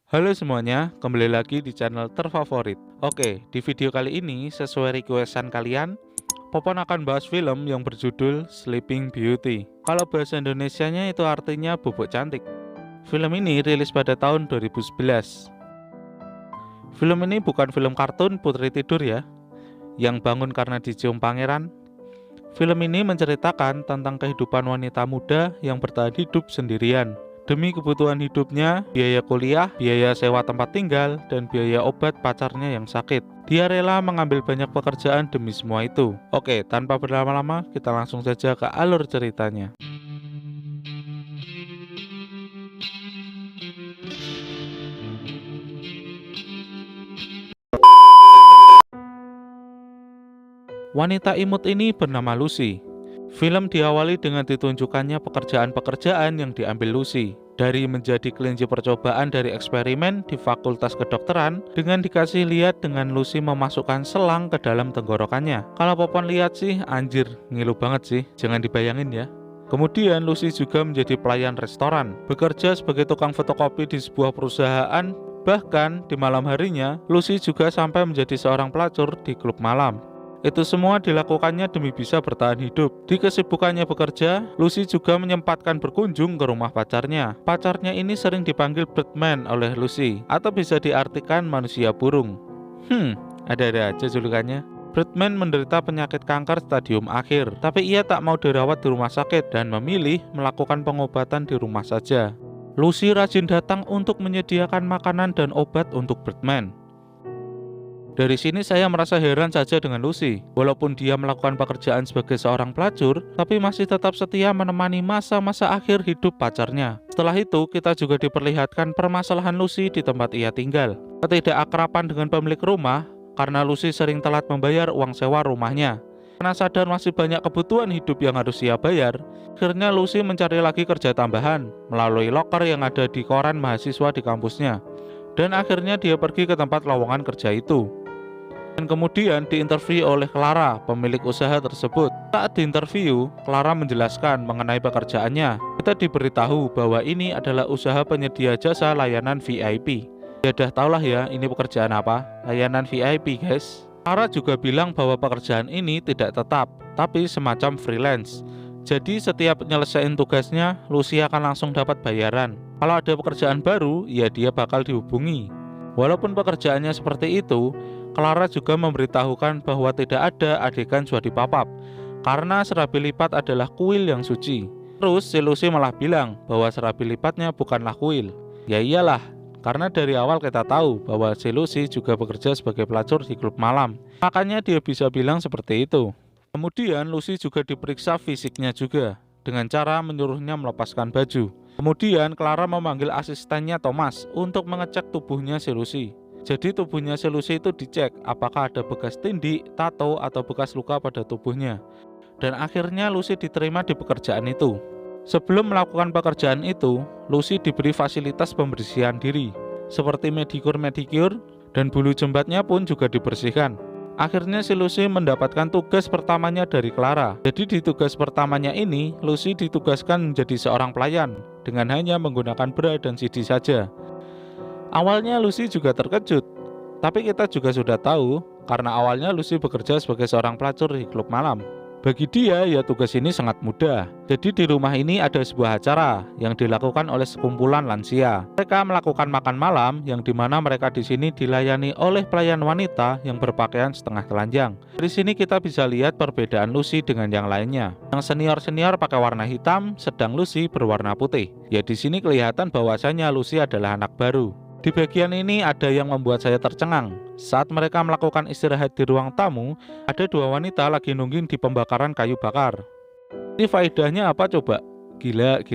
Halo semuanya, kembali lagi di channel terfavorit. Oke, di video kali ini sesuai requestan kalian, Popon akan bahas film yang berjudul Sleeping Beauty. Kalau bahasa Indonesianya itu artinya Bubuk Cantik. Film ini rilis pada tahun 2011. Film ini bukan film kartun Putri Tidur ya, yang bangun karena dicium pangeran. Film ini menceritakan tentang kehidupan wanita muda yang bertahan hidup sendirian. Demi kebutuhan hidupnya, biaya kuliah, biaya sewa tempat tinggal, dan biaya obat pacarnya yang sakit. Dia rela mengambil banyak pekerjaan demi semua itu. Oke, tanpa berlama-lama, kita langsung saja ke alur ceritanya. Wanita imut ini bernama Lucy. Film diawali dengan ditunjukkannya pekerjaan-pekerjaan yang diambil Lucy. Dari menjadi kelinci percobaan dari eksperimen di Fakultas Kedokteran, dengan dikasih lihat dengan Lucy memasukkan selang ke dalam tenggorokannya. Kalau Popon lihat sih, anjir, ngilu banget sih, jangan dibayangin ya. Kemudian Lucy juga menjadi pelayan restoran, bekerja sebagai tukang fotokopi di sebuah perusahaan. Bahkan di malam harinya, Lucy juga sampai menjadi seorang pelacur di klub malam. Itu semua dilakukannya demi bisa bertahan hidup. Di kesibukannya bekerja, Lucy juga menyempatkan berkunjung ke rumah pacarnya. Pacarnya ini sering dipanggil Birdman oleh Lucy, atau bisa diartikan manusia burung. Ada-ada aja julukannya. Birdman menderita penyakit kanker stadium akhir, tapi ia tak mau dirawat di rumah sakit dan memilih melakukan pengobatan di rumah saja. Lucy rajin datang untuk menyediakan makanan dan obat untuk Birdman. Dari sini saya merasa heran saja dengan Lucy. Walaupun dia melakukan pekerjaan sebagai seorang pelacur, tapi masih tetap setia menemani masa-masa akhir hidup pacarnya. Setelah itu, kita juga diperlihatkan permasalahan Lucy di tempat ia tinggal. Ketidakakraban dengan pemilik rumah, karena Lucy sering telat membayar uang sewa rumahnya. Karena sadar masih banyak kebutuhan hidup yang harus ia bayar, akhirnya Lucy mencari lagi kerja tambahan, melalui loker yang ada di koran mahasiswa di kampusnya. Dan akhirnya dia pergi ke tempat lowongan kerja itu. Dan kemudian diinterview oleh Clara, pemilik usaha tersebut. Saat diinterview, Clara menjelaskan mengenai pekerjaannya. Kita diberitahu bahwa ini adalah usaha penyedia jasa layanan VIP. Ya udah tahulah ya ini pekerjaan apa, layanan VIP guys. Clara juga bilang bahwa pekerjaan ini tidak tetap, tapi semacam freelance. Jadi setiap nyelesain tugasnya, Lucy akan langsung dapat bayaran. Kalau ada pekerjaan baru, ya dia bakal dihubungi. Walaupun pekerjaannya seperti itu, Clara juga memberitahukan bahwa tidak ada adegan suadi papap, karena serabi lipat adalah kuil yang suci. Terus si Lucy malah bilang bahwa serabi lipatnya bukanlah kuil. Ya iyalah, karena dari awal kita tahu bahwa si Lucy juga bekerja sebagai pelacur di klub malam. Makanya dia bisa bilang seperti itu. Kemudian Lucy juga diperiksa fisiknya juga, dengan cara menyuruhnya melepaskan baju. Kemudian Clara memanggil asistennya Thomas untuk mengecek tubuhnya si Lucy. Jadi tubuhnya si Lucy itu dicek apakah ada bekas tindik, tato, atau bekas luka pada tubuhnya. Dan akhirnya Lucy diterima di pekerjaan itu. Sebelum melakukan pekerjaan itu, Lucy diberi fasilitas pembersihan diri, seperti medikur-medikur, dan bulu jembatnya pun juga dibersihkan. Akhirnya si Lucy mendapatkan tugas pertamanya dari Clara. Jadi di tugas pertamanya ini, Lucy ditugaskan menjadi seorang pelayan, dengan hanya menggunakan bra dan CD saja. Awalnya Lucy juga terkejut, tapi kita juga sudah tahu karena awalnya Lucy bekerja sebagai seorang pelacur di klub malam. Bagi dia, ya tugas ini sangat mudah. Jadi di rumah ini ada sebuah acara yang dilakukan oleh sekumpulan lansia. Mereka melakukan makan malam yang dimana mereka di sini dilayani oleh pelayan wanita yang berpakaian setengah telanjang. Di sini kita bisa lihat perbedaan Lucy dengan yang lainnya. Yang senior-senior pakai warna hitam, sedang Lucy berwarna putih. Ya di sini kelihatan bahwasanya Lucy adalah anak baru. Di bagian ini ada yang membuat saya tercengang. Saat mereka melakukan istirahat di ruang tamu, ada dua wanita lagi nungging di pembakaran kayu bakar. Ini faedahnya apa coba? Gila.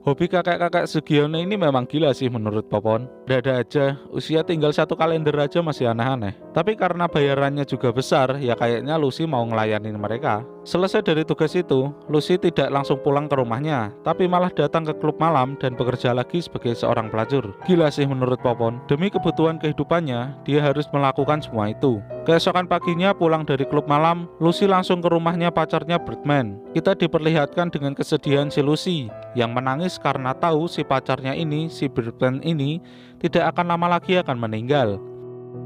Hobi kakek-kakek Sugiono ini memang gila sih menurut Popon. Ada aja, usia tinggal satu kalender aja masih aneh-aneh. Tapi karena bayarannya juga besar, ya kayaknya Lucy mau ngelayanin mereka. Selesai dari tugas itu, Lucy tidak langsung pulang ke rumahnya, tapi malah datang ke klub malam dan bekerja lagi sebagai seorang pelacur. Gila sih menurut Popon, demi kebutuhan kehidupannya, dia harus melakukan semua itu. Keesokan paginya pulang dari klub malam, Lucy langsung ke rumahnya pacarnya Birdman. Kita diperlihatkan dengan kesedihan si Lucy yang menangis karena tahu si pacarnya ini, si Birdman ini tidak akan lama lagi akan meninggal.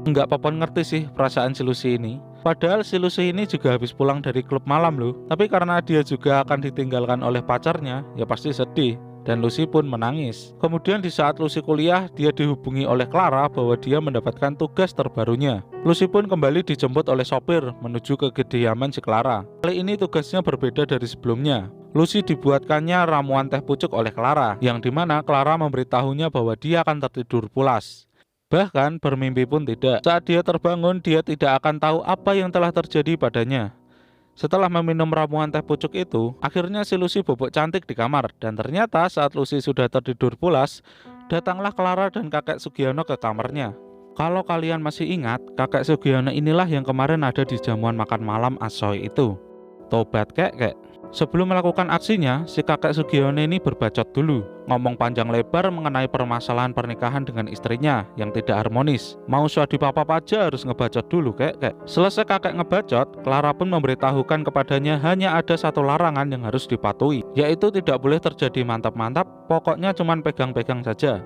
Enggak Popon ngerti sih perasaan si Lucy ini. Padahal si Lucy ini juga habis pulang dari klub malam loh. Tapi karena dia juga akan ditinggalkan oleh pacarnya, ya pasti sedih. Dan Lucy pun menangis. Kemudian di saat Lucy kuliah, dia dihubungi oleh Clara bahwa dia mendapatkan tugas terbarunya. Lucy pun kembali dijemput oleh sopir menuju ke kediaman si Clara. Kali ini tugasnya berbeda dari sebelumnya. Lucy dibuatkannya ramuan teh pucuk oleh Clara, yang dimana Clara memberitahunya bahwa dia akan tertidur pulas. Bahkan bermimpi pun tidak. Saat dia terbangun, dia tidak akan tahu apa yang telah terjadi padanya. Setelah meminum ramuan teh pucuk itu, akhirnya si Lucy bobok cantik di kamar. Dan ternyata saat Lucy sudah tertidur pulas, datanglah Clara dan kakek Sugiono ke kamarnya. Kalau kalian masih ingat, kakek Sugiono inilah yang kemarin ada di jamuan makan malam asoy itu. Tobat kek. Sebelum melakukan aksinya, si kakek Sugiono ini berbacot dulu, ngomong panjang lebar mengenai permasalahan pernikahan dengan istrinya yang tidak harmonis. Mau suadi papa aja harus ngebacot dulu kek. Selesai kakek ngebacot, Clara pun memberitahukan kepadanya hanya ada satu larangan yang harus dipatuhi, yaitu tidak boleh terjadi mantap-mantap, pokoknya cuman pegang-pegang saja.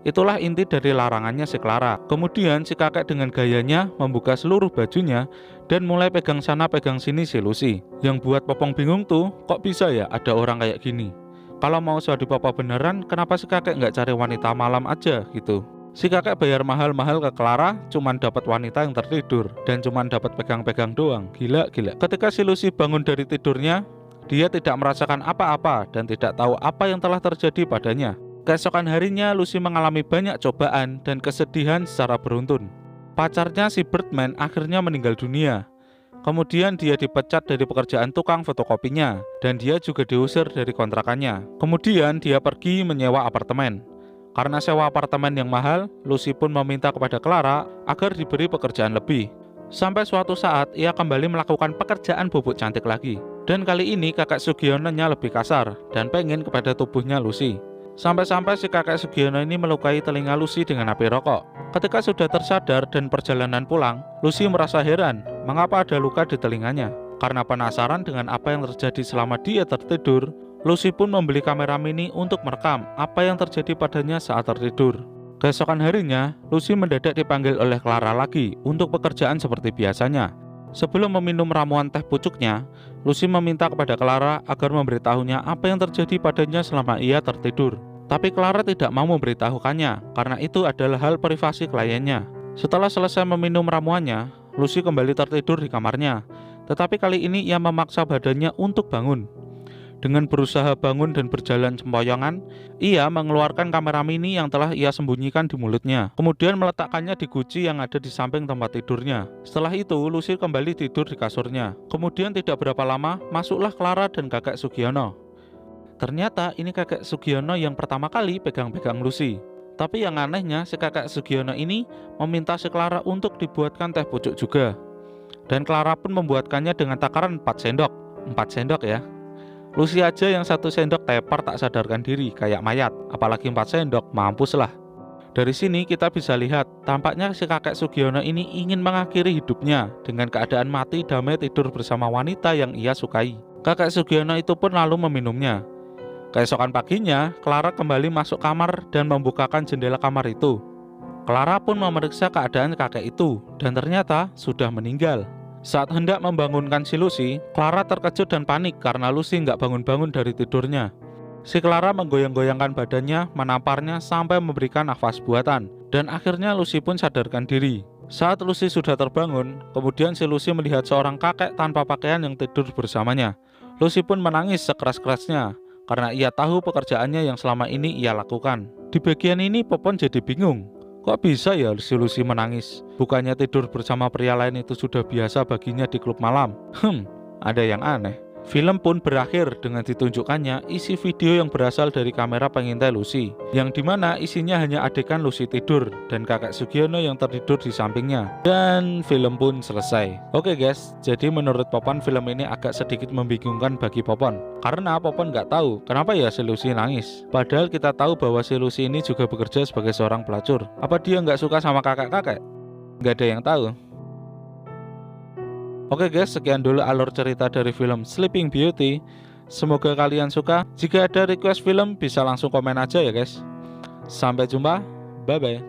Itulah inti dari larangannya si Clara. Kemudian si kakek dengan gayanya membuka seluruh bajunya dan mulai pegang sana pegang sini si Lucy. Yang buat Popong bingung tuh, kok bisa ya ada orang kayak gini? Kalau mau suadi papa beneran, kenapa si kakek nggak cari wanita malam aja gitu? Si kakek bayar mahal-mahal ke Clara, cuman dapat wanita yang tertidur dan cuman dapat pegang-pegang doang. Gila. Ketika si Lucy bangun dari tidurnya, dia tidak merasakan apa-apa dan tidak tahu apa yang telah terjadi padanya. Keesokan harinya, Lucy mengalami banyak cobaan dan kesedihan secara beruntun. Pacarnya si Birdman akhirnya meninggal dunia. Kemudian dia dipecat dari pekerjaan tukang fotokopinya, dan dia juga diusir dari kontrakannya. Kemudian dia pergi menyewa apartemen. Karena sewa apartemen yang mahal, Lucy pun meminta kepada Clara agar diberi pekerjaan lebih. Sampai suatu saat, ia kembali melakukan pekerjaan bubuk cantik lagi. Dan kali ini kakek Sugiono-nya lebih kasar dan pengen kepada tubuhnya Lucy. Sampai-sampai si kakek Sugiono ini melukai telinga Lucy dengan api rokok. Ketika sudah tersadar dan perjalanan pulang, Lucy merasa heran mengapa ada luka di telinganya. Karena penasaran dengan apa yang terjadi selama dia tertidur, Lucy pun membeli kamera mini untuk merekam apa yang terjadi padanya saat tertidur. Keesokan harinya, Lucy mendadak dipanggil oleh Clara lagi untuk pekerjaan seperti biasanya. Sebelum meminum ramuan teh pucuknya, Lucy meminta kepada Clara agar memberitahunya apa yang terjadi padanya selama ia tertidur. Tapi Clara tidak mau memberitahukannya, karena itu adalah hal privasi kliennya. Setelah selesai meminum ramuannya, Lucy kembali tertidur di kamarnya. Tetapi kali ini ia memaksa badannya untuk bangun. Dengan berusaha bangun dan berjalan sempoyongan, ia mengeluarkan kamera mini yang telah ia sembunyikan di mulutnya. Kemudian meletakkannya di guci yang ada di samping tempat tidurnya. Setelah itu, Lucy kembali tidur di kasurnya. Kemudian tidak berapa lama, masuklah Clara dan kakek Sugiono. Ternyata ini kakek Sugiono yang pertama kali pegang-pegang Lucy. Tapi yang anehnya, si kakek Sugiono ini meminta si Clara untuk dibuatkan teh pucuk juga. Dan Clara pun membuatkannya dengan takaran 4 sendok. 4 sendok ya. Lucy aja yang 1 sendok tepar tak sadarkan diri kayak mayat, apalagi 4 sendok, mampuslah. Dari sini kita bisa lihat, tampaknya si kakek Sugiono ini ingin mengakhiri hidupnya dengan keadaan mati damai tidur bersama wanita yang ia sukai. Kakek Sugiono itu pun lalu meminumnya. Keesokan paginya, Clara kembali masuk kamar dan membukakan jendela kamar itu. Clara pun memeriksa keadaan kakek itu, dan ternyata sudah meninggal. Saat hendak membangunkan si Lucy, Clara terkejut dan panik karena Lucy nggak bangun-bangun dari tidurnya. Si Clara menggoyang-goyangkan badannya, menamparnya sampai memberikan nafas buatan, dan akhirnya Lucy pun sadarkan diri. Saat Lucy sudah terbangun, kemudian si Lucy melihat seorang kakek tanpa pakaian yang tidur bersamanya. Lucy pun menangis sekeras-kerasnya karena ia tahu pekerjaannya yang selama ini ia lakukan. Di bagian ini Popon jadi bingung. Kok bisa ya si Lucy menangis? Bukannya tidur bersama pria lain itu sudah biasa baginya di klub malam? Ada yang aneh. Film pun berakhir dengan ditunjukkannya isi video yang berasal dari kamera pengintai Lucy, yang dimana isinya hanya adegan Lucy tidur dan kakek Sugiono yang tertidur di sampingnya. Dan film pun selesai. Oke guys, jadi menurut Popon film ini agak sedikit membingungkan bagi Popon, karena Popon nggak tahu kenapa ya si Lucy nangis. Padahal kita tahu bahwa si Lucy ini juga bekerja sebagai seorang pelacur. Apa dia nggak suka sama kakek-kakek? Nggak ada yang tahu. Oke guys, sekian dulu alur cerita dari film Sleeping Beauty. Semoga kalian suka. Jika ada request film bisa langsung komen aja ya guys. Sampai jumpa, bye bye.